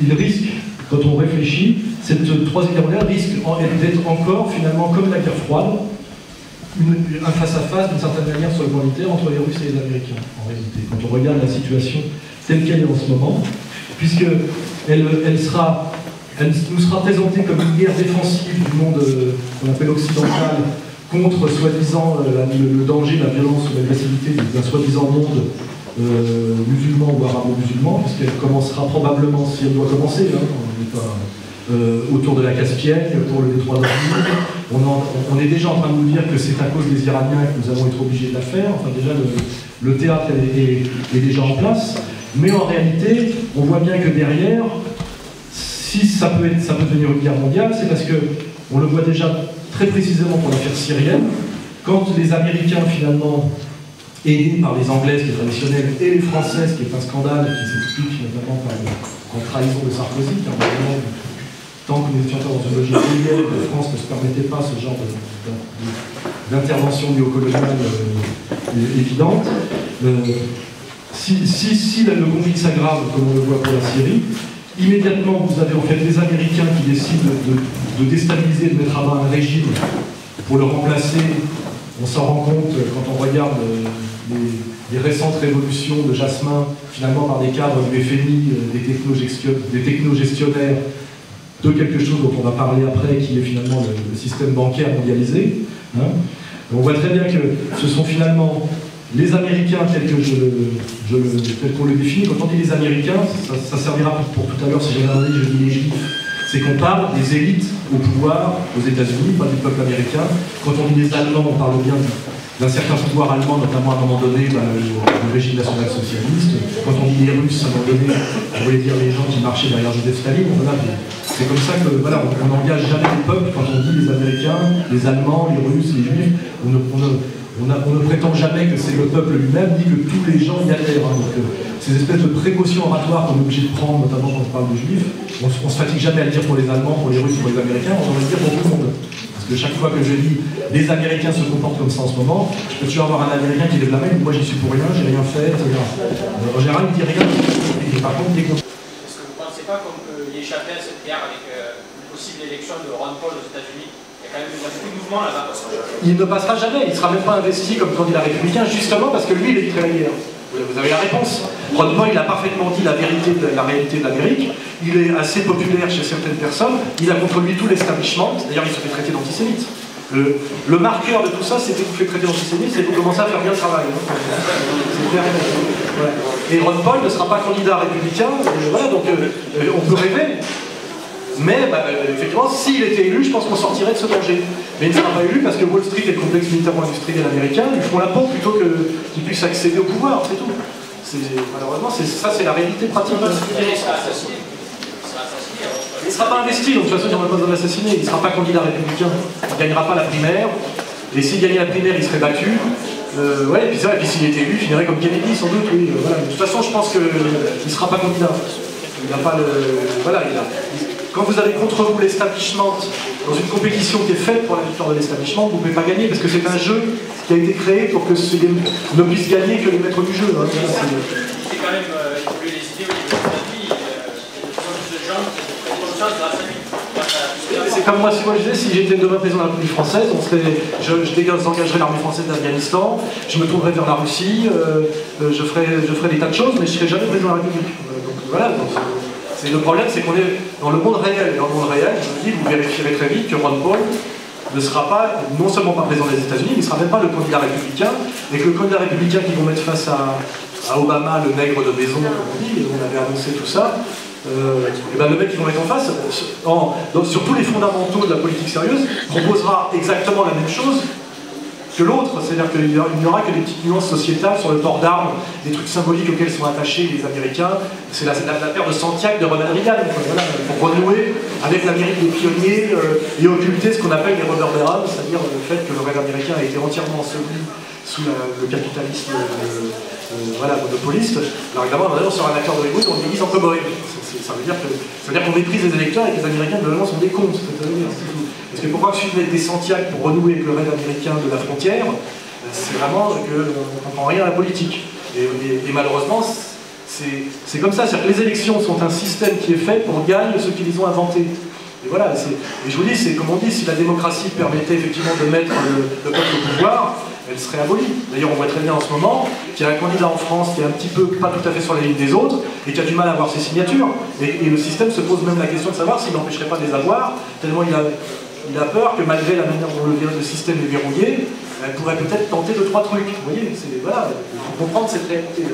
il risque, quand on réfléchit, cette troisième guerre mondiale risque d'être encore, finalement, comme la guerre froide, un face-à-face, d'une certaine manière, sur le plan militaire, entre les Russes et les Américains, en réalité, quand on regarde la situation telle qu'elle est en ce moment, puisqu'elle nous sera présentée comme une guerre défensive du monde qu'on appelle occidental, contre, soi-disant, le danger, la violence ou l'agressivité d'un soi-disant monde musulman ou arabo-musulman, puisqu'elle commencera probablement, si elle doit commencer, autour de la Caspienne, pour le détroit d'Ormuz. On est déjà en train de nous dire que c'est à cause des Iraniens que nous allons être obligés de la faire. Enfin, déjà, le théâtre est déjà en place. Mais en réalité, on voit bien que derrière, si ça peut devenir une guerre mondiale, c'est parce qu'on le voit déjà très précisément pour l'affaire syrienne, quand les Américains, finalement, aidés par les Anglaises, qui est traditionnelle, et les Françaises, qui est un scandale, qui s'explique notamment par la trahison de Sarkozy, car tant que nous étions dans une logique réelle, la France ne se permettait pas ce genre d'intervention néocoloniale évidente. Si le conflit s'aggrave, comme on le voit pour la Syrie, immédiatement vous avez en fait les Américains qui décident de déstabiliser, de mettre à bas un régime pour le remplacer. On s'en rend compte quand on regarde les récentes révolutions de Jasmin, finalement par des cadres du FMI, des technogestionnaires, de quelque chose dont on va parler après, qui est finalement le système bancaire mondialisé. On voit très bien que ce sont finalement les Américains tels qu'on le définit. Quand on dit les Américains, ça servira pour tout à l'heure, si j'ai regardé, je dis les Juifs. C'est qu'on parle des élites au pouvoir aux États-Unis, pas du peuple américain. Quand on dit les Allemands, on parle bien d'un certain pouvoir allemand, notamment à un moment donné, le régime national-socialiste. Quand on dit les Russes, à un moment donné, on voulait dire les gens qui marchaient derrière Joseph Staline. Voilà, c'est comme ça que on n'engage jamais les peuples quand on dit les Américains, les Allemands, les Russes, les Juifs. On ne prétend jamais que c'est le peuple lui-même, ni que tous les gens y adhèrent. Donc, ces espèces de précautions oratoires qu'on est obligé de prendre, notamment quand on parle de Juifs, on ne se fatigue jamais à le dire pour les Allemands, pour les Russes, pour les Américains, on va le dire pour tout le monde. Parce que chaque fois que je dis les Américains se comportent comme ça en ce moment, je peux toujours avoir un Américain qui lève la main et dit moi j'y suis pour rien, j'ai rien fait, etc. En général, il dit rien, et par contre, il est content. Est-ce que vous ne pensez pas qu'on peut y échapper à cette guerre avec une possible élection de Ron Paul aux États-Unis? Il y a quand même beaucoup de mouvements là-bas. Il ne passera jamais, il ne sera même pas investi comme candidat républicain, justement parce que lui, il est très guerre. Vous avez la réponse. Ron Paul, il a parfaitement dit la réalité de l'Amérique. Il est assez populaire chez certaines personnes. Il a contre lui tout l'establishment. D'ailleurs, il se fait traiter d'antisémite. Le marqueur de tout ça, c'est que vous faites traiter d'antisémite, c'est que vous commencez à faire bien le travail. Voilà. Et Ron Paul ne sera pas candidat républicain. Voilà, donc on peut rêver. Mais effectivement, s'il était élu, je pense qu'on sortirait de ce danger. Mais il ne sera pas élu parce que Wall Street et le complexe militairement industriel américain lui font la peau plutôt qu'il puisse accéder au pouvoir, c'est tout. Malheureusement, ça c'est la réalité pratique. Il ne sera pas investi, donc de toute façon, il n'y aura pas besoin de l'assassiner. Il ne sera pas candidat républicain, il ne gagnera pas la primaire. Et s'il gagnait la primaire, il serait battu. Et puis s'il était élu, il finirait comme Kennedy, sans doute. Oui, voilà. De toute façon, je pense qu'il ne sera pas candidat. Il n'a pas le. Voilà, quand vous avez contre vous l'establishment dans une compétition qui est faite pour la victoire de l'establishment, vous ne pouvez pas gagner parce que c'est un jeu qui a été créé pour que ne puisse gagner que les maîtres du jeu. C'est quand même évoluer les idées au niveau de la vie. De gens qui ont conscience grâce à lui. C'est comme moi, si je disais, si j'étais demain président de la République française, je désengagerais l'armée française d'Afghanistan, je me tournerais vers la Russie, je ferais des tas de choses, mais je ne serais jamais président de la République. Donc voilà. Le problème, c'est qu'on est dans le monde réel. Et dans le monde réel, je vous dis, vous vérifierez très vite que Ron Paul ne sera pas, non seulement pas président des États-Unis, mais il ne sera même pas le candidat républicain. Et que le candidat républicain qui vont mettre face à Obama, le nègre de maison, comme on dit, et on avait annoncé tout ça, le mec qu'ils vont mettre en face, sur tous les fondamentaux de la politique sérieuse, proposera exactement la même chose que l'autre, c'est-à-dire qu'il n'y aura que des petites nuances sociétales sur le port d'armes, des trucs symboliques auxquels sont attachés les Américains. C'est la paire de Santiago de Ronald Reagan, voilà, pour renouer avec l'Amérique des pionniers et occulter ce qu'on appelle les rubber barons, c'est-à-dire le fait que le rêve américain a été entièrement enseveli sous le capitalisme monopoliste. Alors évidemment, on sur un acteur de Hollywood, on déguise en cow-boy. Ça veut dire qu'on méprise les électeurs et que les Américains, globalement, sont des cons. Parce que pourquoi suivre des Santiago pour renouer avec le rêve américain de la frontière, c'est vraiment qu'on ne comprend rien à la politique. Et malheureusement, c'est comme ça, c'est-à-dire que les élections sont un système qui est fait pour gagner ceux qui les ont inventés. Et voilà, et je vous dis, c'est comme on dit, si la démocratie permettait effectivement de mettre le peuple au pouvoir, elle serait abolie. D'ailleurs, on voit très bien en ce moment qu'il y a un candidat en France qui est un petit peu pas tout à fait sur la ligne des autres et qui a du mal à avoir ses signatures. Et le système se pose même la question de savoir s'il n'empêcherait pas de les avoir, tellement il a peur que malgré la manière dont le système est verrouillé, elle pourrait peut-être tenter 2-3 trucs. Vous voyez, voilà, il faut comprendre cette réalité.